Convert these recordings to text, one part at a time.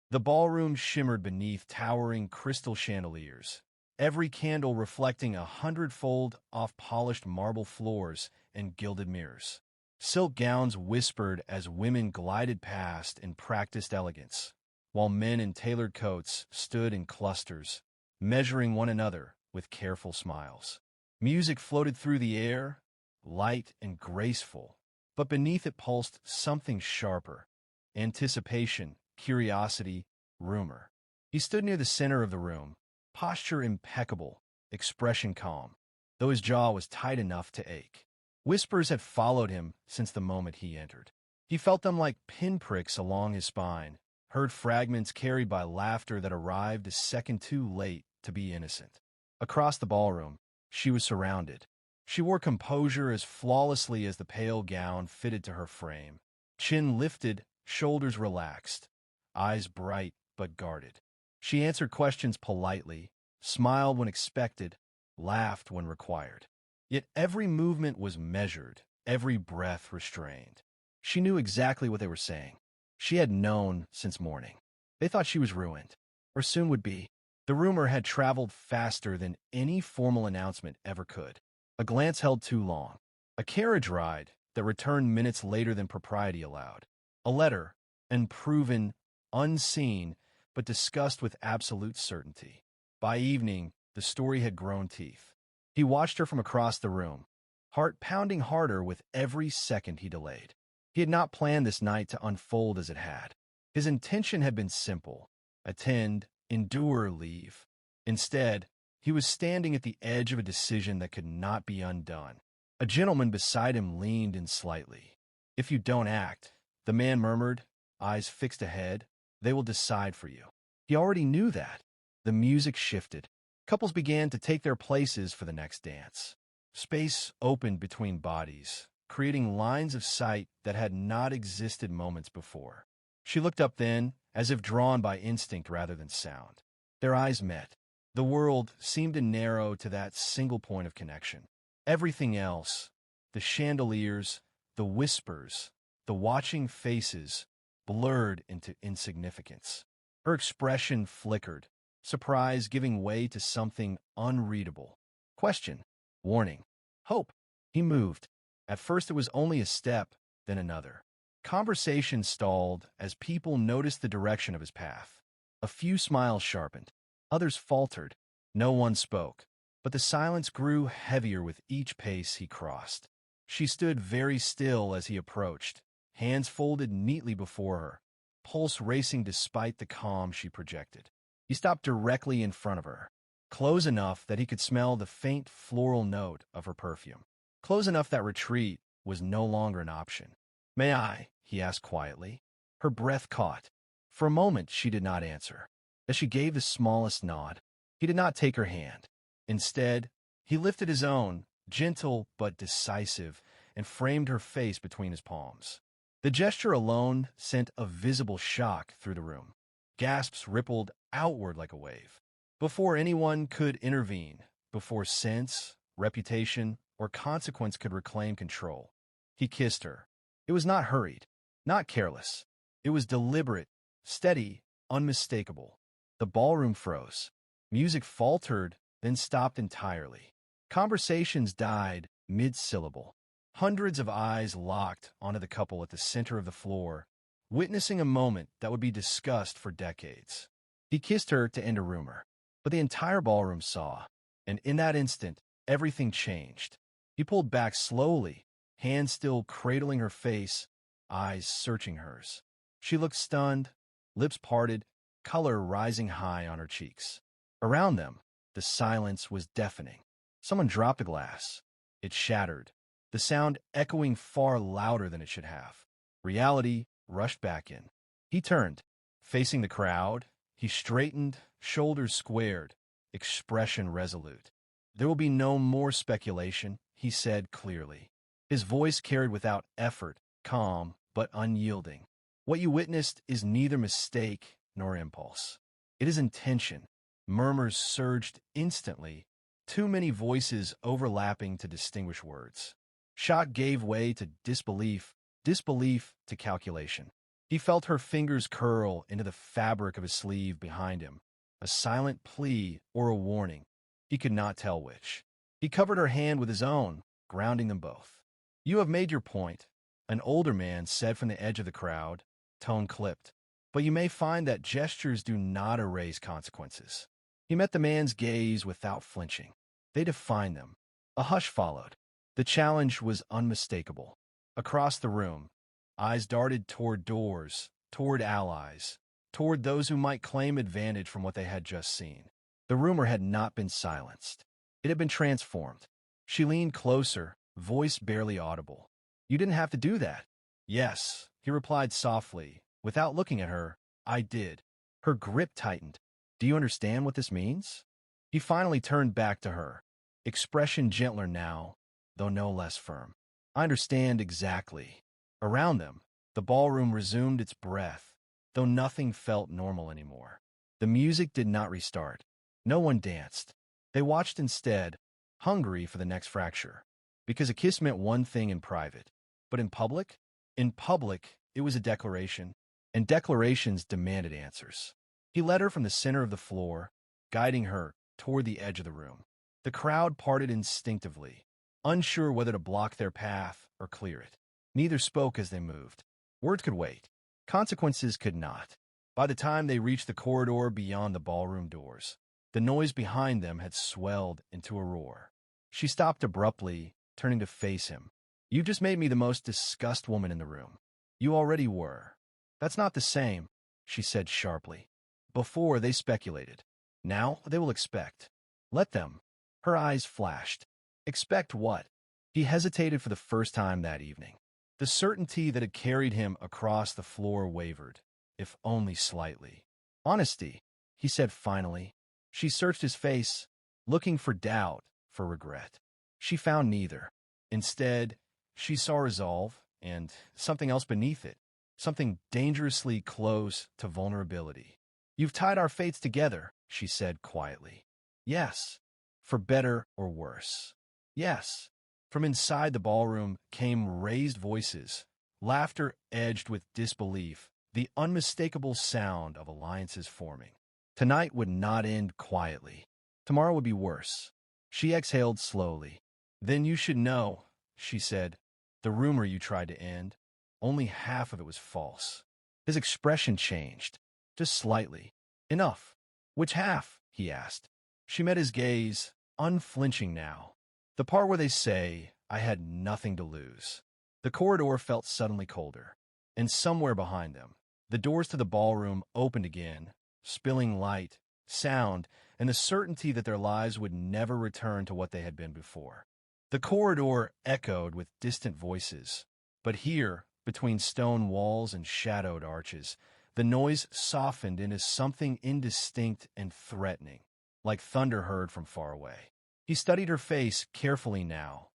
The ballroom shimmered beneath towering crystal chandeliers, every candle reflecting 100-fold off polished marble floors and gilded mirrors. Silk gowns whispered as women glided past in practiced elegance, while men in tailored coats stood in clusters, measuring one another with careful smiles. Music floated through the air, light and graceful, but beneath it pulsed something sharper: anticipation, curiosity, rumor. He stood near the center of the room, posture impeccable, expression calm, though his jaw was tight enough to ache. Whispers had followed him since the moment he entered. He felt them like pinpricks along his spine, heard fragments carried by laughter that arrived a second too late to be innocent. Across the ballroom, she was surrounded. She wore composure as flawlessly as the pale gown fitted to her frame. Chin lifted, shoulders relaxed, eyes bright but guarded. She answered questions politely, smiled when expected, laughed when required. Yet every movement was measured, every breath restrained. She knew exactly what they were saying. She had known since morning. They thought she was ruined, or soon would be. The rumor had traveled faster than any formal announcement ever could. A glance held too long. A carriage ride that returned minutes later than propriety allowed. A letter, unproven, unseen, but discussed with absolute certainty. By evening, the story had grown teeth. He watched her from across the room, heart pounding harder with every second he delayed. He had not planned this night to unfold as it had. His intention had been simple: attend, endure, leave. Instead, he was standing at the edge of a decision that could not be undone. A gentleman beside him leaned in slightly. "If you don't act," the man murmured, eyes fixed ahead, "they will decide for you." He already knew that. The music shifted. Couples began to take their places for the next dance. Space opened between bodies, creating lines of sight that had not existed moments before. She looked up then, as if drawn by instinct rather than sound. Their eyes met. The world seemed to narrow to that single point of connection. Everything else, the chandeliers, the whispers, the watching faces, blurred into insignificance. Her expression flickered, surprise giving way to something unreadable. Question, warning, hope. He moved. At first it was only a step, then another. Conversation stalled as people noticed the direction of his path. A few smiles sharpened. Others faltered. No one spoke, but the silence grew heavier with each pace he crossed. She stood very still as he approached, hands folded neatly before her, pulse racing despite the calm she projected. He stopped directly in front of her, close enough that he could smell the faint floral note of her perfume. Close enough that retreat was no longer an option. "May I?" he asked quietly. Her breath caught. For a moment she did not answer. As she gave the smallest nod, he did not take her hand. Instead, he lifted his own, gentle but decisive, and framed her face between his palms. The gesture alone sent a visible shock through the room. Gasps rippled outward like a wave. Before anyone could intervene, before sense, reputation, or consequence could reclaim control, he kissed her. It was not hurried, not careless. It was deliberate, steady, unmistakable. The ballroom froze. Music faltered, then stopped entirely. Conversations died mid-syllable. Hundreds of eyes locked onto the couple at the center of the floor, witnessing a moment that would be discussed for decades. He kissed her to end a rumor, but the entire ballroom saw, and in that instant, everything changed. He pulled back slowly, hands still cradling her face, eyes searching hers. She looked stunned, lips parted, color rising high on her cheeks. Around them, the silence was deafening. Someone dropped a glass. It shattered, the sound echoing far louder than it should have. Reality rushed back in. He turned. Facing the crowd, he straightened, shoulders squared, expression resolute. "There will be no more speculation," he said clearly. His voice carried without effort, calm but unyielding. "What you witnessed is neither mistake nor impulse. It is intention." Murmurs surged instantly, too many voices overlapping to distinguish words. Shock gave way to disbelief, disbelief to calculation. He felt her fingers curl into the fabric of his sleeve behind him, a silent plea or a warning. He could not tell which. He covered her hand with his own, grounding them both. "You have made your point," an older man said from the edge of the crowd, tone clipped. "But you may find that gestures do not erase consequences." He met the man's gaze without flinching. They defined them. A hush followed. The challenge was unmistakable. Across the room, eyes darted toward doors, toward allies, toward those who might claim advantage from what they had just seen. The rumor had not been silenced. It had been transformed. She leaned closer, voice barely audible. "You didn't have to do that." "Yes," he replied softly, without looking at her. "I did." Her grip tightened. "Do you understand what this means?" He finally turned back to her, expression gentler now, though no less firm. "I understand exactly." Around them, the ballroom resumed its breath, though nothing felt normal anymore. The music did not restart. No one danced. They watched instead, hungry for the next fracture. Because a kiss meant one thing in private. But in public? In public, it was a declaration, and declarations demanded answers. He led her from the center of the floor, guiding her toward the edge of the room. The crowd parted instinctively, unsure whether to block their path or clear it. Neither spoke as they moved. Words could wait. Consequences could not. By the time they reached the corridor beyond the ballroom doors, the noise behind them had swelled into a roar. She stopped abruptly, turning to face him. "You just made me the most disgusted woman in the room." "You already were." "That's not the same," she said sharply. "Before, they speculated. Now they will expect." "Let them." Her eyes flashed. "Expect what?" He hesitated for the first time that evening. The certainty that had carried him across the floor wavered, if only slightly. "Honesty," he said finally. She searched his face, looking for doubt, for regret. She found neither. Instead, she saw resolve and something else beneath it, something dangerously close to vulnerability. "You've tied our fates together," she said quietly. "Yes." "For better or worse." "Yes." From inside the ballroom came raised voices, laughter edged with disbelief, the unmistakable sound of alliances forming. Tonight would not end quietly. Tomorrow would be worse. She exhaled slowly. "Then you should know," she said, "the rumor you tried to end, only half of it was false." His expression changed, just slightly. "Enough." "Which half?" he asked. She met his gaze, unflinching now. "The part where they say, I had nothing to lose." The corridor felt suddenly colder, and somewhere behind them, the doors to the ballroom opened again, spilling light, sound, and the certainty that their lives would never return to what they had been before. The corridor echoed with distant voices, but here, between stone walls and shadowed arches, the noise softened into something indistinct and threatening, like thunder heard from far away. He studied her face carefully now,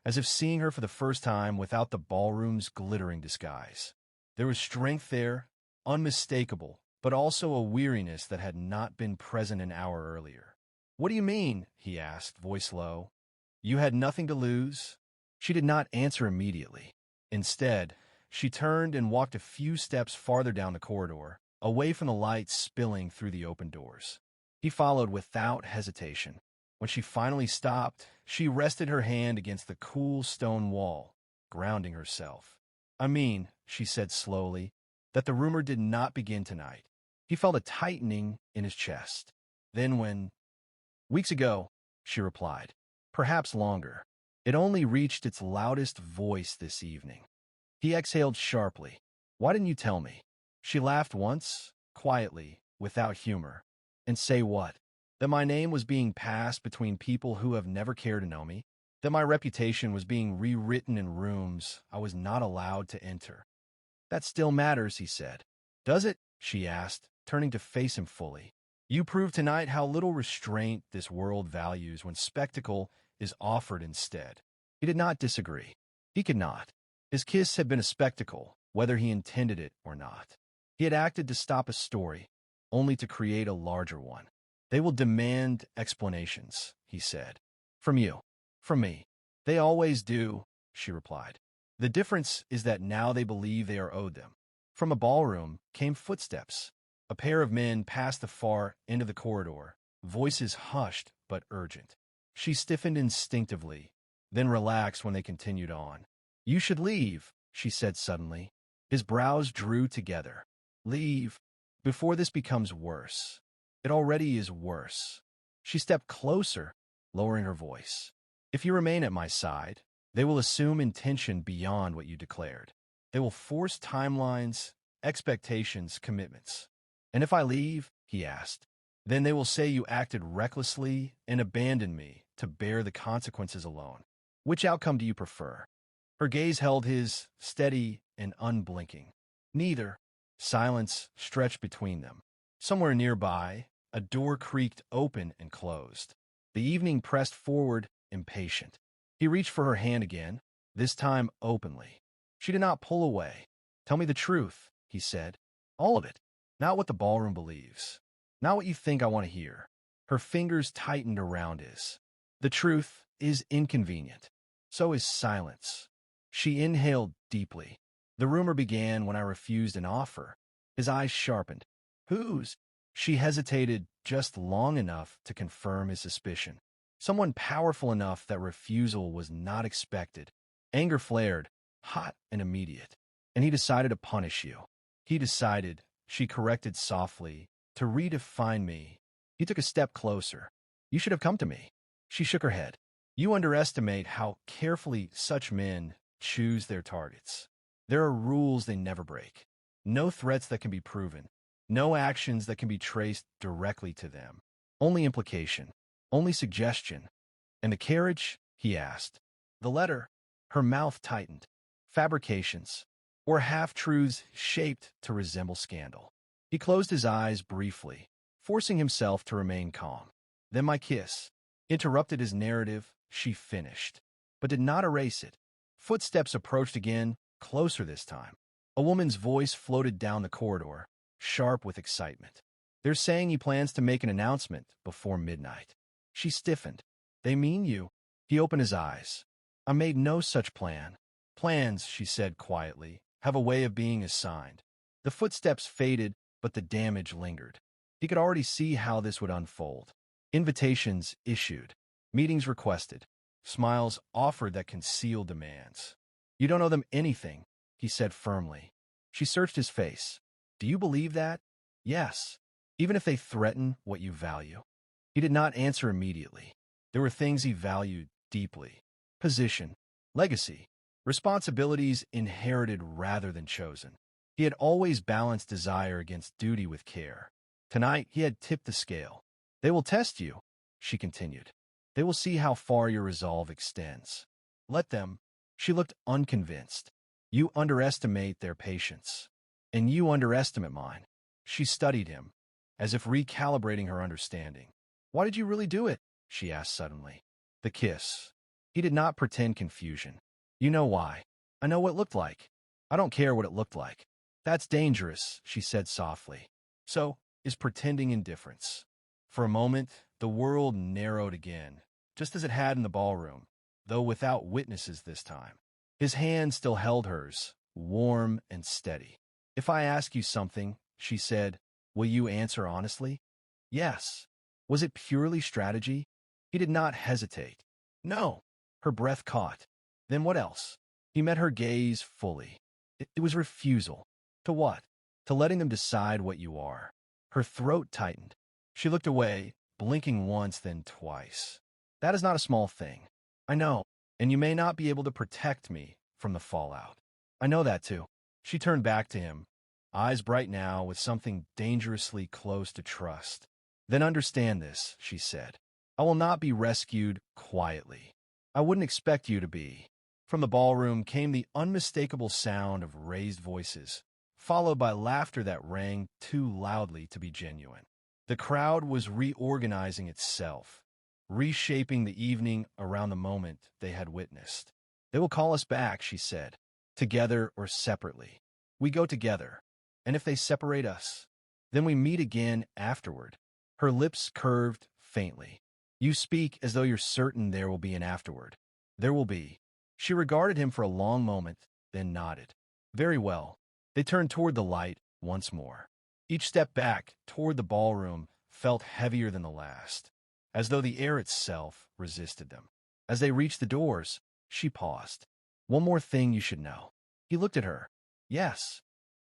as if seeing her for the first time without the ballroom's glittering disguise. There was strength there, unmistakable, but also a weariness that had not been present an hour earlier. "What do you mean?" he asked, voice low. "You had nothing to lose?" She did not answer immediately. Instead, she turned and walked a few steps farther down the corridor, away from the light spilling through the open doors. He followed without hesitation. When she finally stopped, she rested her hand against the cool stone wall, grounding herself. "I mean," she said slowly, "that the rumor did not begin tonight." He felt a tightening in his chest. "Then when—" "Weeks ago," she replied. "Perhaps longer. It only reached its loudest voice this evening." He exhaled sharply. "Why didn't you tell me?" She laughed once, quietly, without humor. "And say what?" "That my name was being passed between people who have never cared to know me. That my reputation was being rewritten in rooms I was not allowed to enter." "That still matters," he said. "Does it?" she asked, turning to face him fully. "You proved tonight how little restraint this world values when spectacle is offered instead." He did not disagree. He could not. His kiss had been a spectacle, whether he intended it or not. He had acted to stop a story, only to create a larger one. "They will demand explanations," he said. "From you." "From me." "They always do," she replied. "The difference is that now they believe they are owed them." From a ballroom came footsteps. A pair of men passed the far end of the corridor, voices hushed but urgent. She stiffened instinctively, then relaxed when they continued on. "You should leave," she said suddenly. His brows drew together. "Leave, before this becomes worse. It already is worse." She stepped closer, lowering her voice. "If you remain at my side, they will assume intention beyond what you declared. They will force timelines, expectations, commitments. And if I leave," he asked, "then they will say you acted recklessly and abandoned me to bear the consequences alone. Which outcome do you prefer?" Her gaze held his, steady and unblinking. "Neither." Silence stretched between them. Somewhere nearby, a door creaked open and closed. The evening pressed forward, impatient. He reached for her hand again, this time openly. She did not pull away. "Tell me the truth," he said. "All of it. Not what the ballroom believes. Not what you think I want to hear." Her fingers tightened around his. "The truth is inconvenient. So is silence." She inhaled deeply. "The rumor began when I refused an offer." His eyes sharpened. "Whose?" She hesitated just long enough to confirm his suspicion. "Someone powerful enough that refusal was not expected." Anger flared, hot and immediate. "And he decided to punish you." "He decided," she corrected softly, "to redefine me." He took a step closer. "You should have come to me." She shook her head. "You underestimate how carefully such men choose their targets. There are rules they never break. No threats that can be proven. No actions that can be traced directly to them. Only implication. Only suggestion." "And the carriage?" he asked. "The letter?" Her mouth tightened. "Fabrications. Or half-truths shaped to resemble scandal." He closed his eyes briefly, forcing himself to remain calm. "Then my kiss," interrupted his narrative. She finished, but did not erase it. Footsteps approached again, closer this time. A woman's voice floated down the corridor, sharp with excitement. "They're saying he plans to make an announcement before midnight." She stiffened. "They mean you." He opened his eyes. "I made no such plan." "Plans," she said quietly, "have a way of being assigned." The footsteps faded, but the damage lingered. He could already see how this would unfold. Invitations issued. Meetings requested. Smiles offered that concealed demands. "You don't owe them anything," he said firmly. She searched his face. "Do you believe that?" "Yes. Even if they threaten what you value." He did not answer immediately. There were things he valued deeply. Position, legacy, responsibilities inherited rather than chosen. He had always balanced desire against duty with care. Tonight, he had tipped the scale. "They will test you," she continued. "They will see how far your resolve extends. Let them." She looked unconvinced. "You underestimate their patience. And you underestimate mine." She studied him, as if recalibrating her understanding. "Why did you really do it?" she asked suddenly. The kiss. He did not pretend confusion. "You know why. I know what it looked like. I don't care what it looked like." "That's dangerous," she said softly. "So is pretending indifference." For a moment, the world narrowed again, just as it had in the ballroom, though without witnesses this time. His hand still held hers, warm and steady. "If I ask you something," she said, "will you answer honestly?" "Yes." Was it purely strategy? He did not hesitate. "No." Her breath caught. "Then what else?" He met her gaze fully. It was refusal. To what? To letting them decide what you are. Her throat tightened. She looked away, blinking once, then twice. "That is not a small thing." "I know, and you may not be able to protect me from the fallout." "I know that too." She turned back to him, eyes bright now with something dangerously close to trust. "Then understand this," she said. "I will not be rescued quietly. I wouldn't expect you to be." From the ballroom came the unmistakable sound of raised voices, followed by laughter that rang too loudly to be genuine. The crowd was reorganizing itself, reshaping the evening around the moment they had witnessed. "They will call us back," she said, "together or separately. We go together. And if they separate us, then we meet again afterward." Her lips curved faintly. "You speak as though you're certain there will be an afterward." "There will be." She regarded him for a long moment, then nodded. "Very well. They turned toward the light once more. Each step back toward the ballroom felt heavier than the last, as though the air itself resisted them. As they reached the doors, she paused. "One more thing you should know." He looked at her. "Yes.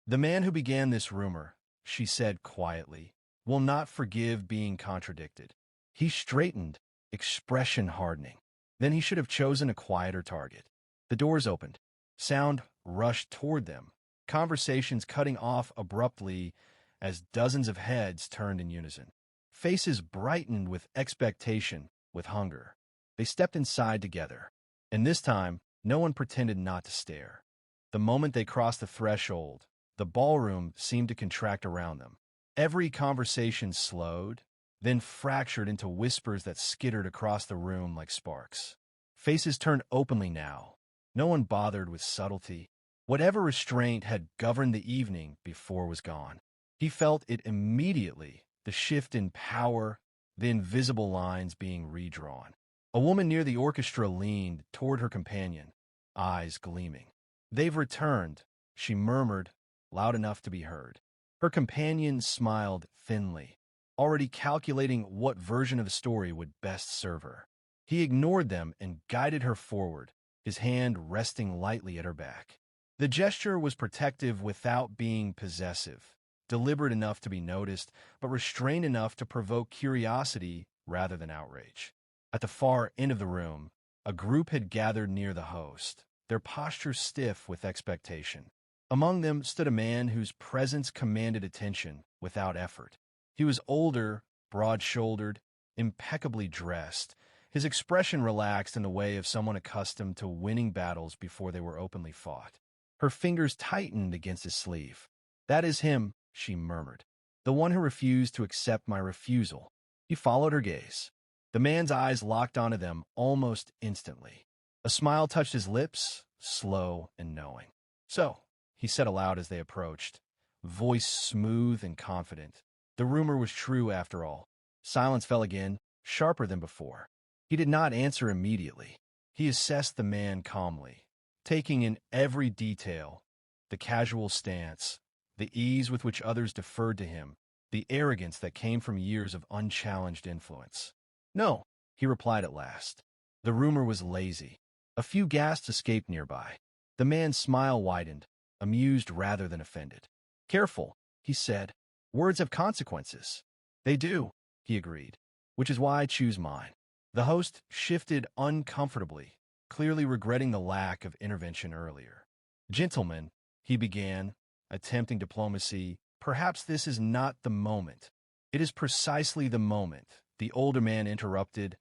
The man who began this rumor," she said quietly, "will not forgive being contradicted." He straightened, expression hardening. Then he should have chosen a quieter target. The doors opened. Sound rushed toward them, conversations cutting off abruptly as dozens of heads turned in unison. Faces brightened with expectation, with hunger. They stepped inside together, and this time, no one pretended not to stare. The moment they crossed the threshold, the ballroom seemed to contract around them. Every conversation slowed, then fractured into whispers that skittered across the room like sparks. Faces turned openly now. No one bothered with subtlety. Whatever restraint had governed the evening before was gone. He felt it immediately, the shift in power, the invisible lines being redrawn. A woman near the orchestra leaned toward her companion, eyes gleaming. "They've returned," she murmured, loud enough to be heard. Her companion smiled thinly, already calculating what version of the story would best serve her. He ignored them and guided her forward, his hand resting lightly at her back. The gesture was protective without being possessive, deliberate enough to be noticed, but restrained enough to provoke curiosity rather than outrage. At the far end of the room, a group had gathered near the host, their postures stiff with expectation. Among them stood a man whose presence commanded attention without effort. He was older, broad-shouldered, impeccably dressed, his expression relaxed in the way of someone accustomed to winning battles before they were openly fought. Her fingers tightened against his sleeve. "That is him," she murmured. "The one who refused to accept my refusal." He followed her gaze. The man's eyes locked onto them almost instantly. A smile touched his lips, slow and knowing. "So," he said aloud as they approached, voice smooth and confident. The rumor was true after all. Silence fell again, sharper than before. He did not answer immediately. He assessed the man calmly, taking in every detail, the casual stance, the ease with which others deferred to him, the arrogance that came from years of unchallenged influence. "No," he replied at last. The rumor was lazy. A few gasps escaped nearby. The man's smile widened, amused rather than offended. "Careful," he said. "Words have consequences." "They do," he agreed, "which is why I choose mine." The host shifted uncomfortably, clearly regretting the lack of intervention earlier. "Gentlemen," he began, attempting diplomacy, "perhaps this is not the moment." "It is precisely the moment," the older man interrupted,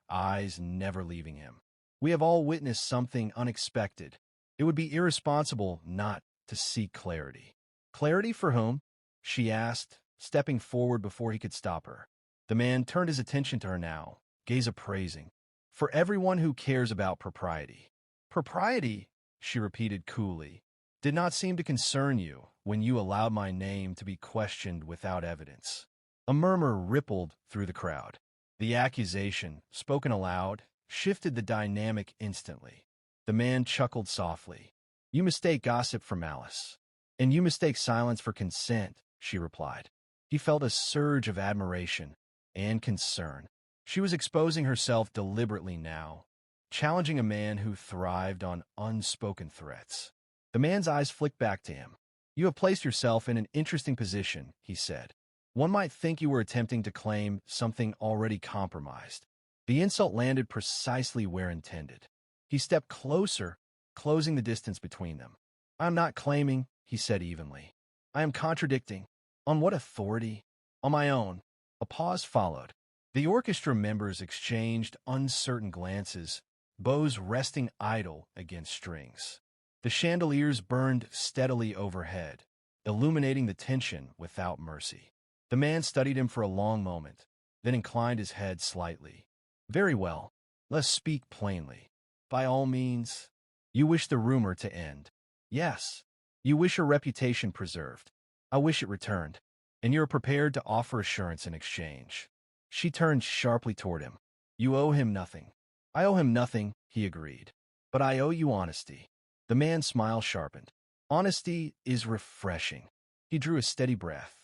eyes never leaving him. "We have all witnessed something unexpected. It would be irresponsible not to seek clarity." "Clarity for whom?" she asked, stepping forward before he could stop her. The man turned his attention to her now, gaze appraising. "For everyone who cares about propriety." "Propriety," she repeated coolly, "did not seem to concern you when you allowed my name to be questioned without evidence." A murmur rippled through the crowd. The accusation, spoken aloud, shifted the dynamic instantly. The man chuckled softly. "You mistake gossip for malice." "And you mistake silence for consent," she replied. He felt a surge of admiration and concern. She was exposing herself deliberately now, challenging a man who thrived on unspoken threats. The man's eyes flicked back to him. "You have placed yourself in an interesting position," he said. "One might think you were attempting to claim something already compromised." The insult landed precisely where intended. He stepped closer, closing the distance between them. "I am not claiming," he said evenly. "I am contradicting." "On what authority?" "On my own." A pause followed. The orchestra members exchanged uncertain glances, bows resting idle against strings. The chandeliers burned steadily overhead, illuminating the tension without mercy. The man studied him for a long moment, then inclined his head slightly. "Very well. Let's speak plainly. By all means, you wish the rumor to end." "Yes." "You wish your reputation preserved." "I wish it returned." "And you're prepared to offer assurance in exchange." She turned sharply toward him. "You owe him nothing." "I owe him nothing," he agreed. "But I owe you honesty." The man's smile sharpened. Honesty is refreshing. He drew a steady breath.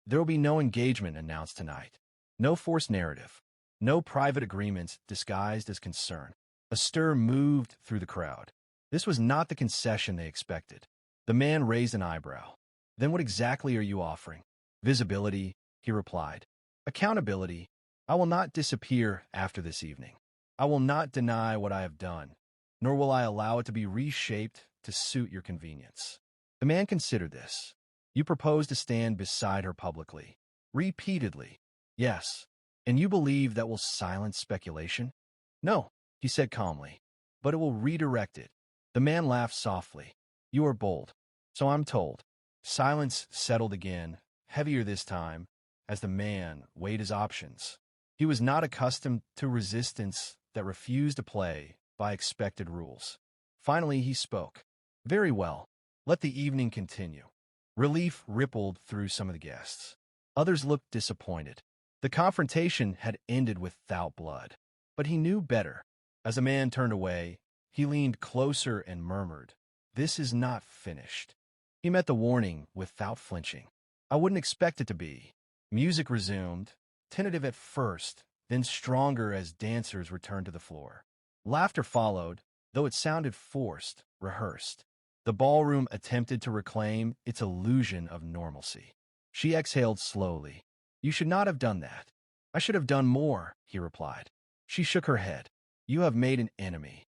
There will be no engagement announced tonight. No forced narrative. No private agreements disguised as concern. A stir moved through the crowd. This was not the concession they expected. The man raised an eyebrow. Then what exactly are you offering? Visibility, he replied. Accountability. I will not disappear after this evening. I will not deny what I have done, nor will I allow it to be reshaped to suit your convenience. The man considered this. You propose to stand beside her publicly. Repeatedly. Yes. And you believe that will silence speculation? No, he said calmly. But it will redirect it. The man laughed softly. You are bold. So I'm told. Silence settled again, heavier this time, as the man weighed his options. He was not accustomed to resistance that refused to play by expected rules. Finally, he spoke. Very well. Let the evening continue. Relief rippled through some of the guests. Others looked disappointed. The confrontation had ended without blood. But he knew better. As the man turned away, he leaned closer and murmured, This is not finished. He met the warning without flinching. I wouldn't expect it to be. Music resumed, tentative at first, then stronger as dancers returned to the floor. Laughter followed, though it sounded forced, rehearsed. The ballroom attempted to reclaim its illusion of normalcy. She exhaled slowly. You should not have done that. I should have done more, he replied. She shook her head. You have made an enemy.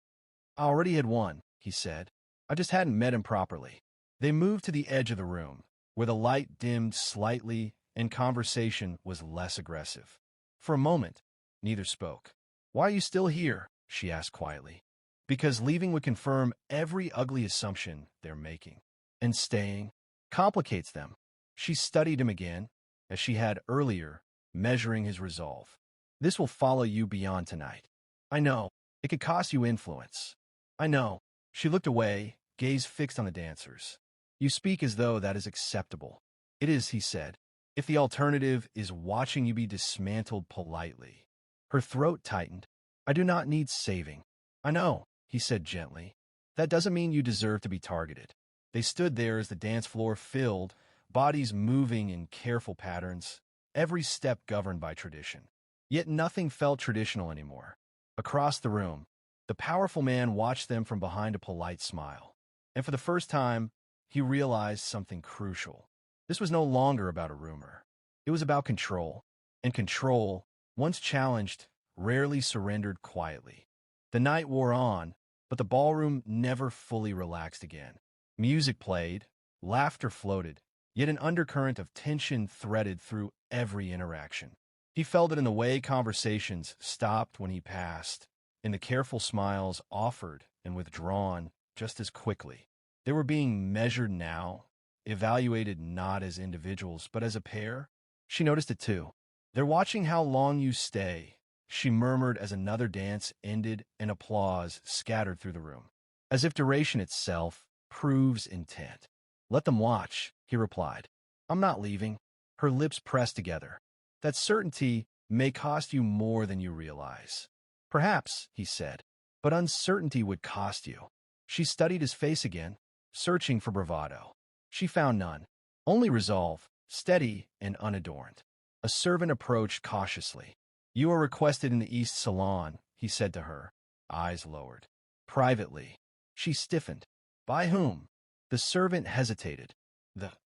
I already had one, he said. I just hadn't met him properly. They moved to the edge of the room, where the light dimmed slightly and conversation was less aggressive. For a moment, neither spoke. Why are you still here? She asked quietly. Because leaving would confirm every ugly assumption they're making. And staying complicates them. She studied him again, as she had earlier, measuring his resolve. This will follow you beyond tonight. I know. It could cost you influence. I know. She looked away, gaze fixed on the dancers. You speak as though that is acceptable. It is, he said. If the alternative is watching you be dismantled politely. Her throat tightened. I do not need saving. I know, he said gently. That doesn't mean you deserve to be targeted. They stood there as the dance floor filled, bodies moving in careful patterns, every step governed by tradition. Yet nothing felt traditional anymore. Across the room, the powerful man watched them from behind a polite smile. And for the first time, he realized something crucial. This was no longer about a rumor. It was about control. And control, once challenged, rarely surrendered quietly. The night wore on, but the ballroom never fully relaxed again. Music played, laughter floated, yet an undercurrent of tension threaded through every interaction. He felt it in the way conversations stopped when he passed, in the careful smiles offered and withdrawn just as quickly. They were being measured now, evaluated not as individuals, but as a pair. She noticed it too. They're watching how long you stay, she murmured as another dance ended and applause scattered through the room. As if duration itself proves intent. Let them watch, he replied. I'm not leaving. Her lips pressed together. That certainty may cost you more than you realize. Perhaps, he said, but uncertainty would cost you. She studied his face again, searching for bravado. She found none, only resolve, steady and unadorned. A servant approached cautiously. You are requested in the East Salon, he said to her, eyes lowered. Privately. She stiffened. By whom? The servant hesitated.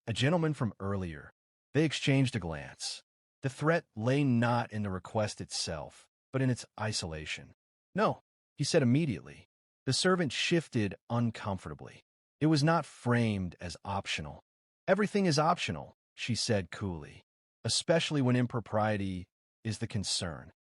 A gentleman from earlier. They exchanged a glance. The threat lay not in the request itself, but in its isolation. No, he said immediately. The servant shifted uncomfortably. It was not framed as optional. Everything is optional, she said coolly, especially when impropriety is the concern.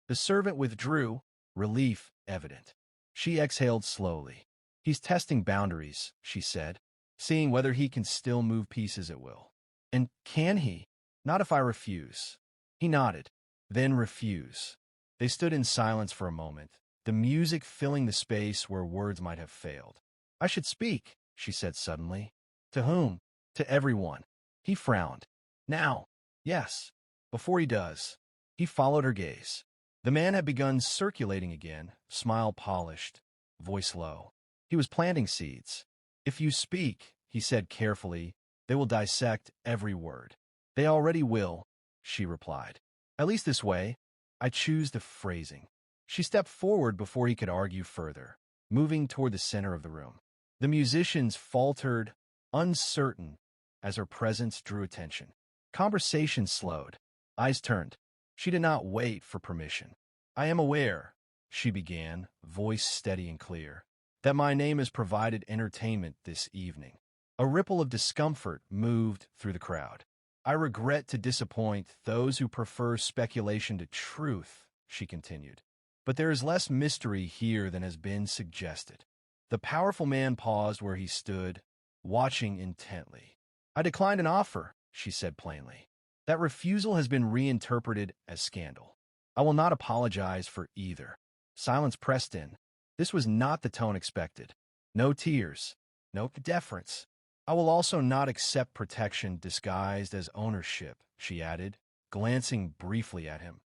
The servant withdrew, relief evident. She exhaled slowly. He's testing boundaries, she said, seeing whether he can still move pieces at will. And can he? Not if I refuse. He nodded. Then refuse. They stood in silence for a moment, the music filling the space where words might have failed. I should speak, she said suddenly. To whom? To everyone. He frowned. Now. Yes. Before he does. He followed her gaze. The man had begun circulating again, smile polished, voice low. He was planting seeds. If you speak, he said carefully. They will dissect every word. They already will, she replied. At least this way. I choose the phrasing. She stepped forward before he could argue further, moving toward the center of the room. The musicians faltered, uncertain, as her presence drew attention. Conversation slowed. Eyes turned. She did not wait for permission. I am aware, she began, voice steady and clear, that my name has provided entertainment this evening. A ripple of discomfort moved through the crowd. I regret to disappoint those who prefer speculation to truth, she continued. But there is less mystery here than has been suggested. The powerful man paused where he stood, watching intently. I declined an offer, she said plainly. That refusal has been reinterpreted as scandal. I will not apologize for either. Silence pressed in. This was not the tone expected. No tears, no deference. I will also not accept protection disguised as ownership, she added, glancing briefly at him.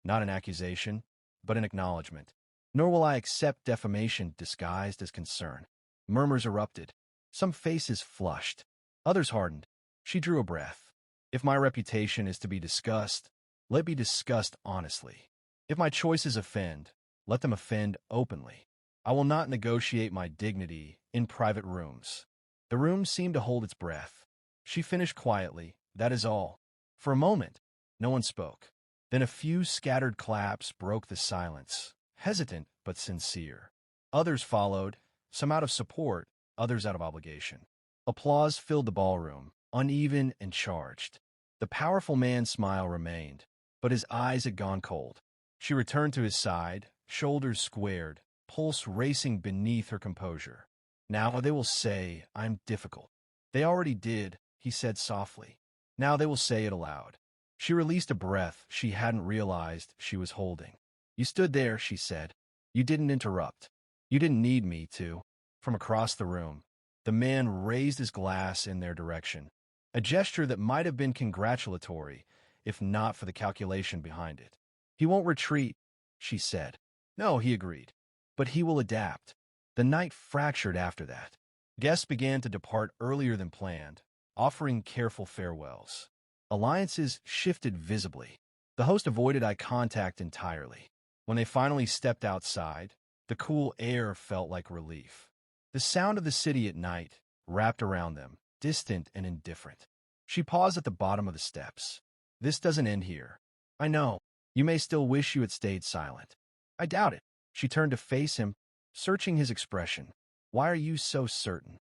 Not an accusation, but an acknowledgement. Nor will I accept defamation disguised as concern. Murmurs erupted. Some faces flushed. Others hardened. She drew a breath. If my reputation is to be discussed, let it be discussed honestly. If my choices offend, let them offend openly. I will not negotiate my dignity in private rooms. The room seemed to hold its breath. She finished quietly, that is all. For a moment, no one spoke. Then a few scattered claps broke the silence, hesitant but sincere. Others followed, some out of support, others out of obligation. Applause filled the ballroom, uneven and charged. The powerful man's smile remained, but his eyes had gone cold. She returned to his side, shoulders squared, pulse racing beneath her composure. Now they will say I'm difficult. They already did, he said softly. Now they will say it aloud. She released a breath she hadn't realized she was holding. You stood there, she said. You didn't interrupt. You didn't need me to. From across the room, the man raised his glass in their direction, a gesture that might have been congratulatory, if not for the calculation behind it. He won't retreat, she said. No, he agreed. But he will adapt. The night fractured after that. Guests began to depart earlier than planned, offering careful farewells. Alliances shifted visibly. The host avoided eye contact entirely. When they finally stepped outside, the cool air felt like relief. The sound of the city at night wrapped around them, distant and indifferent. She paused at the bottom of the steps. This doesn't end here. I know. You may still wish you had stayed silent. I doubt it. She turned to face him, searching his expression. Why are you so certain?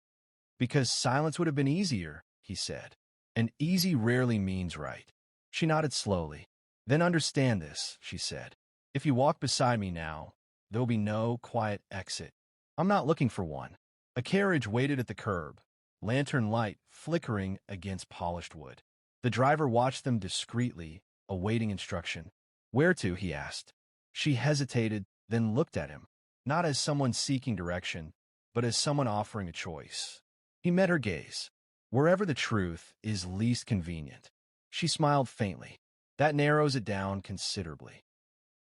Because silence would have been easier, he said. And easy rarely means right. She nodded slowly. Then understand this, she said. If you walk beside me now, there will be no quiet exit. I'm not looking for one. A carriage waited at the curb, lantern light flickering against polished wood. The driver watched them discreetly, awaiting instruction. Where to, he asked. She hesitated, then looked at him, not as someone seeking direction, but as someone offering a choice. He met her gaze. Wherever the truth is least convenient. She smiled faintly. That narrows it down considerably.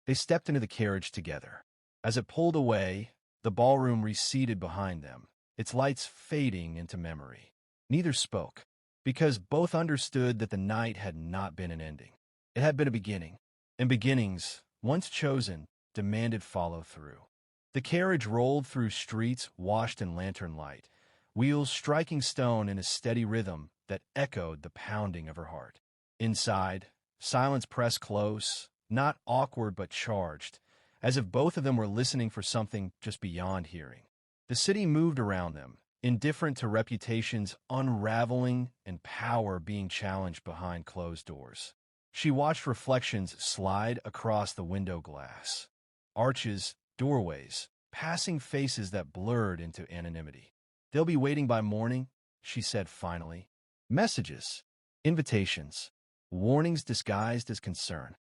They stepped into the carriage together. As it pulled away, the ballroom receded behind them, its lights fading into memory. Neither spoke, because both understood that the night had not been an ending. It had been a beginning, and beginnings, once chosen, demanded follow-through. The carriage rolled through streets washed in lantern light, wheels striking stone in a steady rhythm that echoed the pounding of her heart. Inside, silence pressed close, not awkward but charged, as if both of them were listening for something just beyond hearing. The city moved around them, indifferent to reputations unraveling and power being challenged behind closed doors. She watched reflections slide across the window glass. Arches, doorways, passing faces that blurred into anonymity. They'll be waiting by morning, she said finally. Messages, invitations, warnings disguised as concern.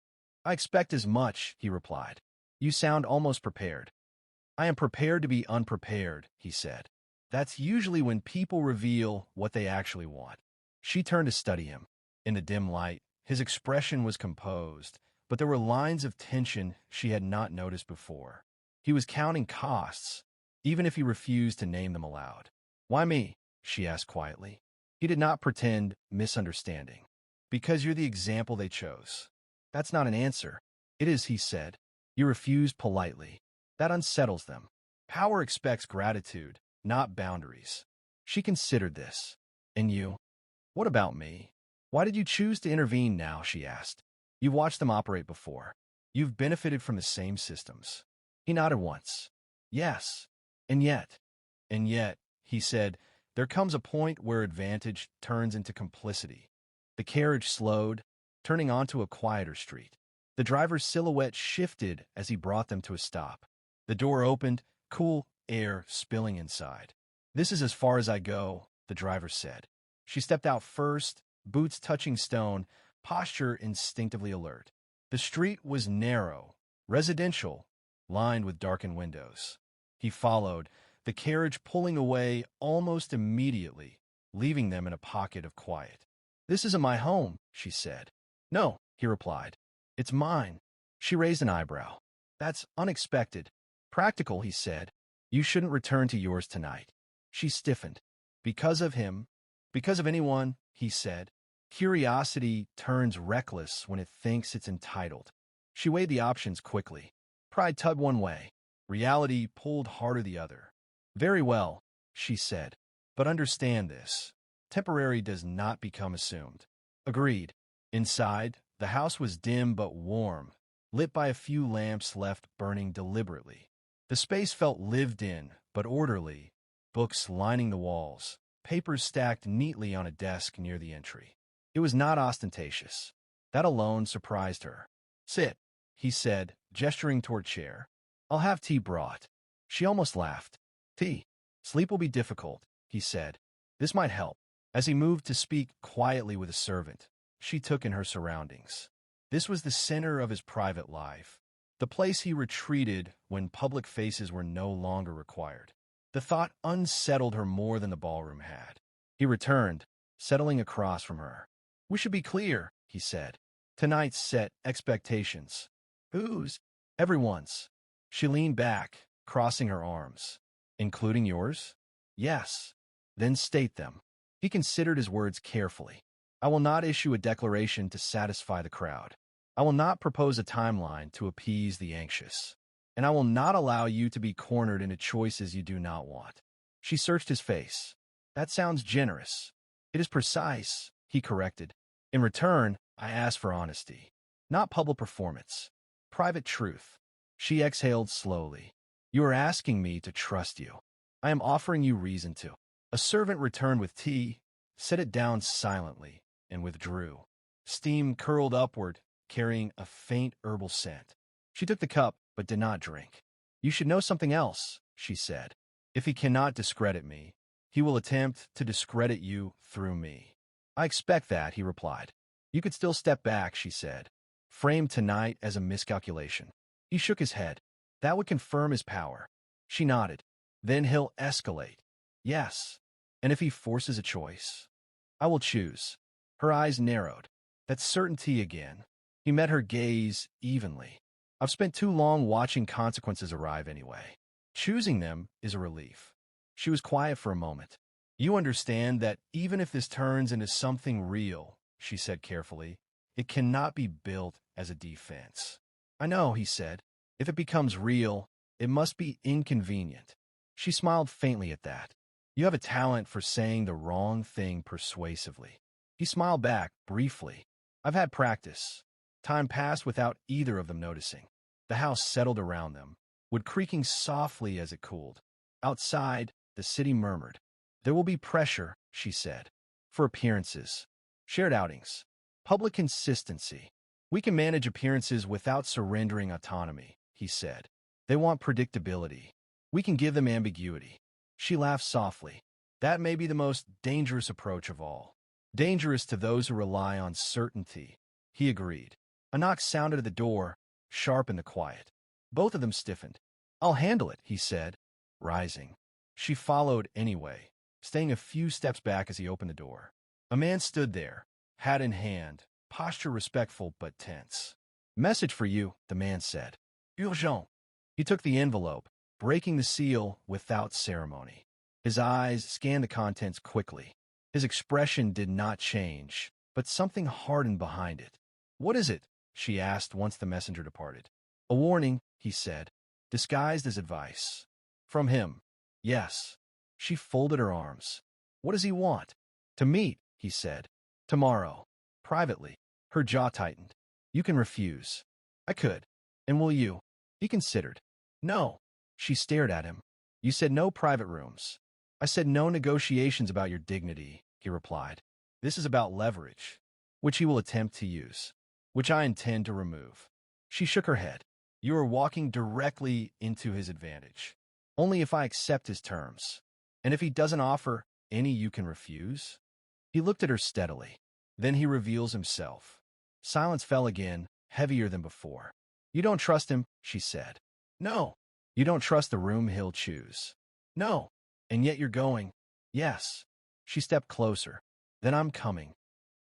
I expect as much, he replied. You sound almost prepared. I am prepared to be unprepared, he said. That's usually when people reveal what they actually want. She turned to study him. In the dim light, his expression was composed, but there were lines of tension she had not noticed before. He was counting costs, even if he refused to name them aloud. Why me? she asked quietly. He did not pretend misunderstanding. Because you're the example they chose. That's not an answer. It is, he said. You refused politely. That unsettles them. Power expects gratitude, not boundaries. She considered this. And you? What about me? Why did you choose to intervene now, she asked. You've watched them operate before. You've benefited from the same systems. He nodded once. Yes. And yet, he said, there comes a point where advantage turns into complicity. The carriage slowed, turning onto a quieter street. The driver's silhouette shifted as he brought them to a stop. The door opened, cool air spilling inside. This is as far as I go, the driver said. She stepped out first, boots touching stone, posture instinctively alert. The street was narrow, residential, lined with darkened windows. He followed, the carriage pulling away almost immediately, leaving them in a pocket of quiet. This isn't my home, she said. No, he replied. It's mine. She raised an eyebrow. That's unexpected. Practical, he said. You shouldn't return to yours tonight. She stiffened. Because of him, because of anyone, he said. Curiosity turns reckless when it thinks it's entitled. She weighed the options quickly. Pride tugged one way. Reality pulled harder the other. Very well, she said. But understand this. Temporary does not become assumed. Agreed. Inside, the house was dim but warm, lit by a few lamps left burning deliberately. The space felt lived in, but orderly, books lining the walls, papers stacked neatly on a desk near the entry. It was not ostentatious. That alone surprised her. Sit, he said, gesturing toward a chair. I'll have tea brought. She almost laughed. Tea. Sleep will be difficult, he said. This might help. As he moved to speak quietly with a servant, she took in her surroundings. This was the center of his private life, the place he retreated when public faces were no longer required. The thought unsettled her more than the ballroom had. He returned, settling across from her. We should be clear, he said. Tonight set expectations. Whose? Everyone's. She leaned back, crossing her arms. Including yours? Yes. Then state them. He considered his words carefully. I will not issue a declaration to satisfy the crowd. I will not propose a timeline to appease the anxious. And I will not allow you to be cornered into choices you do not want. She searched his face. That sounds generous. It is precise, he corrected. In return, I ask for honesty. Not public performance. Private truth. She exhaled slowly. You are asking me to trust you. I am offering you reason to. A servant returned with tea, set it down silently, and withdrew. Steam curled upward, carrying a faint herbal scent. She took the cup, but did not drink. You should know something else, she said. If he cannot discredit me, he will attempt to discredit you through me. I expect that, he replied. You could still step back, she said. Frame tonight as a miscalculation. He shook his head. That would confirm his power. She nodded. Then he'll escalate. Yes. And if he forces a choice, I will choose. Her eyes narrowed. That certainty again. He met her gaze evenly. I've spent too long watching consequences arrive anyway. Choosing them is a relief. She was quiet for a moment. You understand that even if this turns into something real, she said carefully, it cannot be built as a defense. I know, he said. If it becomes real, it must be inconvenient. She smiled faintly at that. You have a talent for saying the wrong thing persuasively. He smiled back, briefly. I've had practice. Time passed without either of them noticing. The house settled around them, wood creaking softly as it cooled. Outside, the city murmured. There will be pressure, she said. For appearances. Shared outings. Public consistency. We can manage appearances without surrendering autonomy, he said. They want predictability. We can give them ambiguity. She laughed softly. That may be the most dangerous approach of all. Dangerous to those who rely on certainty. He agreed. A knock sounded at the door, sharp in the quiet. Both of them stiffened. I'll handle it, he said, rising. She followed anyway, staying a few steps back as he opened the door. A man stood there, hat in hand, posture respectful but tense. Message for you, the man said. Urgent. He took the envelope, breaking the seal without ceremony. His eyes scanned the contents quickly. His expression did not change, but something hardened behind it. "What is it?" she asked once the messenger departed. "A warning," he said, disguised as advice. "From him." "Yes." She folded her arms. "What does he want?" "To meet," he said. "Tomorrow. Privately." Her jaw tightened. "You can refuse." "I could." "And will you?" He considered. "No." She stared at him. "You said no private rooms." "I said no negotiations about your dignity," he replied. "This is about leverage, which he will attempt to use, which I intend to remove." She shook her head. "You are walking directly into his advantage. Only if I accept his terms. And if he doesn't offer any you can refuse?" He looked at her steadily. "Then he reveals himself." Silence fell again, heavier than before. "You don't trust him," she said. "No." "You don't trust the room he'll choose." "No." "And yet you're going." "Yes." She stepped closer. "Then I'm coming."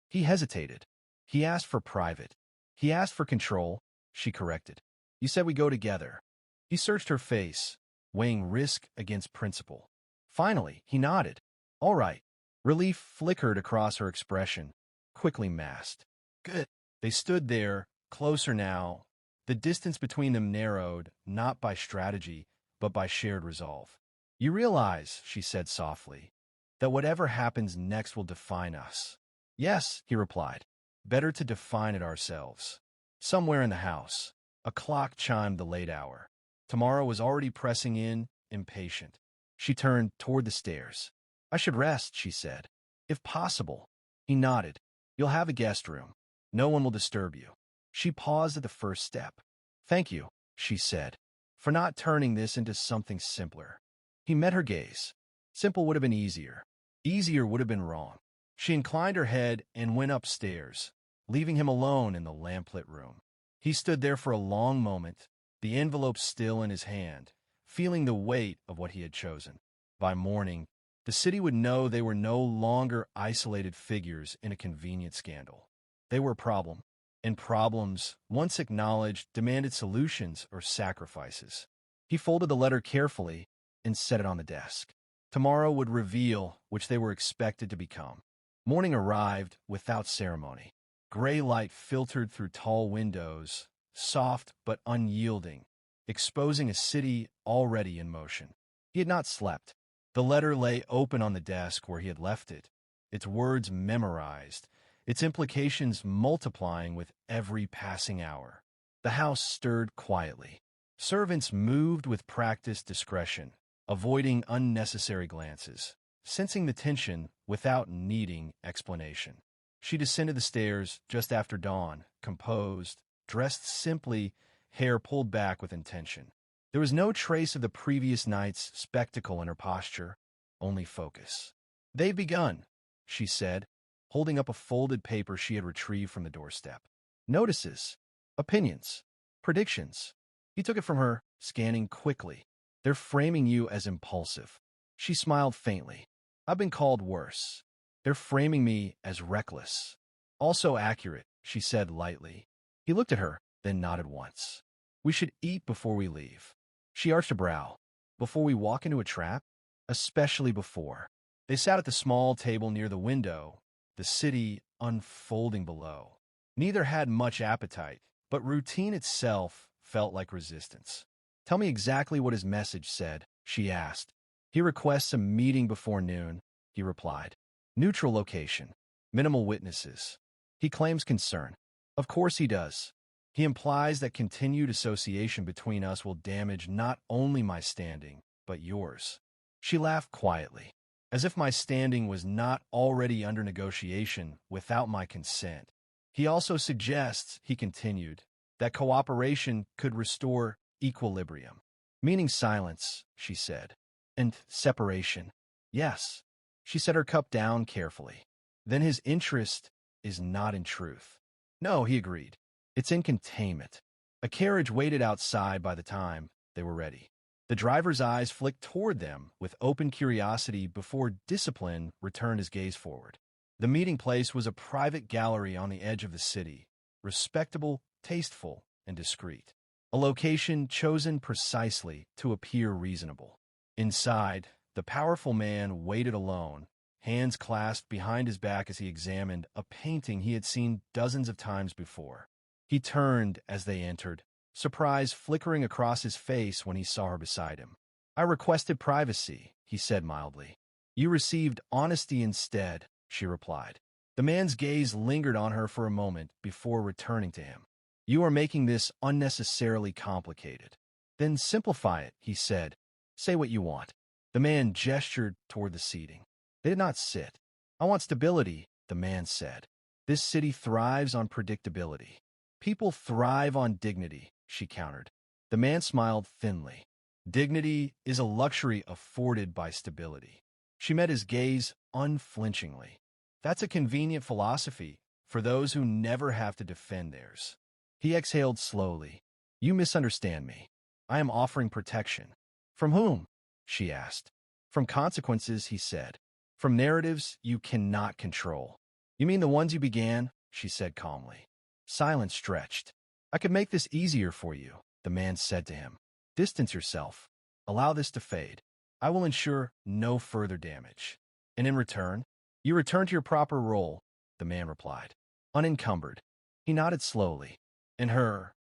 He hesitated. "He asked for private." "He asked for control," she corrected. "You said we go together." He searched her face, weighing risk against principle. Finally, he nodded. "All right." Relief flickered across her expression, quickly masked. "Good." They stood there, closer now. The distance between them narrowed, not by strategy, but by shared resolve. "You realize," she said softly, "that whatever happens next will define us." "Yes," he replied. "Better to define it ourselves." Somewhere in the house, a clock chimed the late hour. Tomorrow was already pressing in, impatient. She turned toward the stairs. "I should rest," she said. "If possible." He nodded. "You'll have a guest room. No one will disturb you." She paused at the first step. "Thank you," she said, "for not turning this into something simpler." He met her gaze. Simple would have been easier. Easier would have been wrong. She inclined her head and went upstairs, leaving him alone in the lamplit room. He stood there for a long moment, the envelope still in his hand, feeling the weight of what he had chosen. By morning, the city would know they were no longer isolated figures in a convenient scandal. They were a problem, and problems, once acknowledged, demanded solutions or sacrifices. He folded the letter carefully and set it on the desk. Tomorrow would reveal which they were expected to become. Morning arrived without ceremony. Gray light filtered through tall windows, soft but unyielding, exposing a city already in motion. He had not slept. The letter lay open on the desk where he had left it, its words memorized, its implications multiplying with every passing hour. The house stirred quietly. Servants moved with practiced discretion, avoiding unnecessary glances, sensing the tension without needing explanation. She descended the stairs just after dawn, composed, dressed simply, hair pulled back with intention. There was no trace of the previous night's spectacle in her posture, only focus. "They've begun," she said, holding up a folded paper she had retrieved from the doorstep. "Notices, opinions, predictions." He took it from her, scanning quickly. "They're framing you as impulsive." She smiled faintly. "I've been called worse." "They're framing me as reckless." "Also accurate," she said lightly. He looked at her, then nodded once. "We should eat before we leave." She arched a brow. "Before we walk into a trap?" "Especially before." They sat at the small table near the window, the city unfolding below. Neither had much appetite, but routine itself felt like resistance. "Tell me exactly what his message said," she asked. "He requests a meeting before noon," he replied. "Neutral location. Minimal witnesses." He claims concern. "Of course he does. He implies that continued association between us will damage not only my standing, but yours." She laughed quietly, as if my standing was not already under negotiation without my consent. "He also suggests," he continued, "that cooperation could restore equilibrium." "Meaning silence," she said. "And separation." "Yes." She set her cup down carefully. "Then his interest is not in truth." "No," he agreed. "It's in containment." A carriage waited outside by the time they were ready. The driver's eyes flicked toward them with open curiosity before discipline returned his gaze forward. The meeting place was a private gallery on the edge of the city, respectable, tasteful, and discreet. A location chosen precisely to appear reasonable. Inside, The powerful man waited alone, hands clasped behind his back as he examined a painting he had seen dozens of times before. He turned as they entered, surprise flickering across his face when he saw her beside him. "I requested privacy," he said mildly. "You received honesty instead," she replied. The man's gaze lingered on her for a moment before returning to him. "You are making this unnecessarily complicated." "Then simplify it," he said. "Say what you want." The man gestured toward the seating. They did not sit. "I want stability," the man said. "This city thrives on predictability." "People thrive on dignity," she countered. The man smiled thinly. "Dignity is a luxury afforded by stability." She met his gaze unflinchingly. "That's a convenient philosophy for those who never have to defend theirs." He exhaled slowly. "You misunderstand me. I am offering protection." "From whom?" she asked. "From consequences," he said. "From narratives you cannot control." "You mean the ones you began?" she said calmly. Silence stretched. "I could make this easier for you," the man said to him. "Distance yourself. Allow this to fade. I will ensure no further damage." "And in return?" "You return to your proper role," the man replied. "Unencumbered." He nodded slowly. "And her?"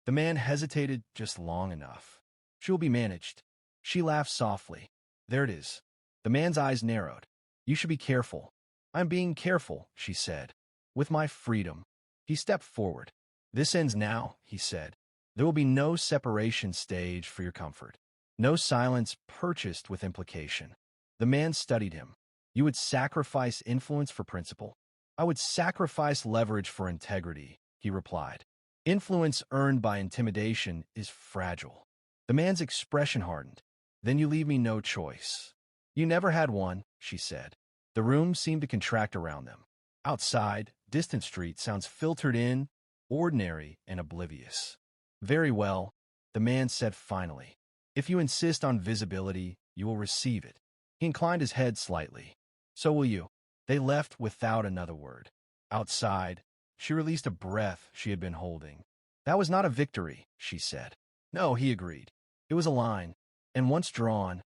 The man hesitated just long enough. "She will be managed." She laughed softly. "There it is." The man's eyes narrowed. "You should be careful." "I am being careful," she said. "With my freedom." He stepped forward. "This ends now," he said. "There will be no separation staged for your comfort. No silence purchased with implication." The man studied him. "You would sacrifice influence for principle?" "I would sacrifice leverage for integrity," he replied. "Influence earned by intimidation is fragile." The man's expression hardened. "Then you leave me no choice." "You never had one," she said. The room seemed to contract around them. Outside, distant street sounds filtered in, ordinary and oblivious. "Very well," the man said finally. "If you insist on visibility, you will receive it." He inclined his head slightly. "So will you." They left without another word. Outside, she released a breath she had been holding. "That was not a victory," she said. "No," he agreed. "It was a line, and once drawn,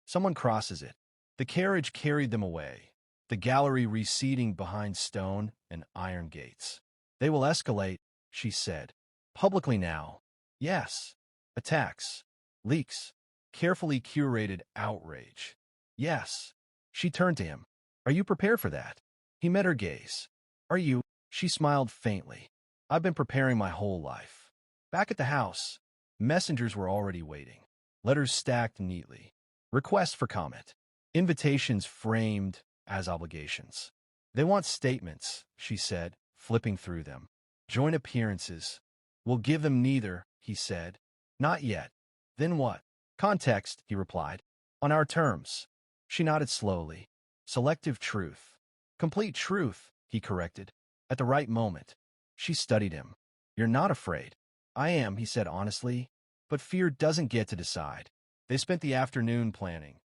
someone crosses it." The carriage carried them away, the gallery receding behind stone and iron gates. "They will escalate," she said. "Publicly now." "Yes." "Attacks. Leaks. Carefully curated outrage." "Yes." She turned to him. "Are you prepared for that?" He met her gaze. "Are you?" She smiled faintly. "I've been preparing my whole life." Back at the house, messengers were already waiting. Letters stacked neatly. Requests for comment. Invitations framed as obligations. "They want statements," she said, flipping through them. "Joint appearances." "We'll give them neither," he said. "Not yet." "Then what?" "Context," he replied. "On our terms." She nodded slowly. "Selective truth." "Complete truth," he corrected. "At the right moment." She studied him. "You're not afraid." "I am," he said honestly, "but fear doesn't get to decide." They spent the afternoon planning.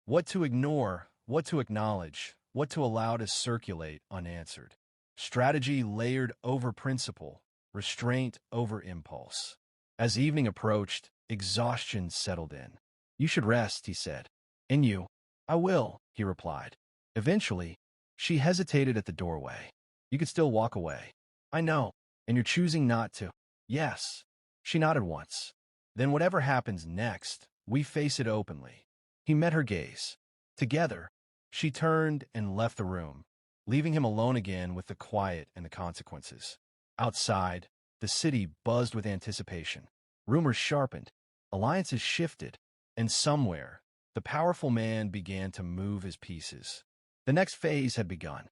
What to ignore, what to acknowledge, what to allow to circulate unanswered. Strategy layered over principle, restraint over impulse. As evening approached, exhaustion settled in. "You should rest," he said. "And you?" "I will," he replied. Eventually, she hesitated at the doorway. "You could still walk away." "I know, and you're choosing not to." "Yes." She nodded once. "Then whatever happens next, we face it openly." He met her gaze. Together, she turned and left the room, leaving him alone again with the quiet and the consequences. Outside, the city buzzed with anticipation. Rumors sharpened, alliances shifted, and somewhere, the powerful man began to move his pieces. The next phase had begun.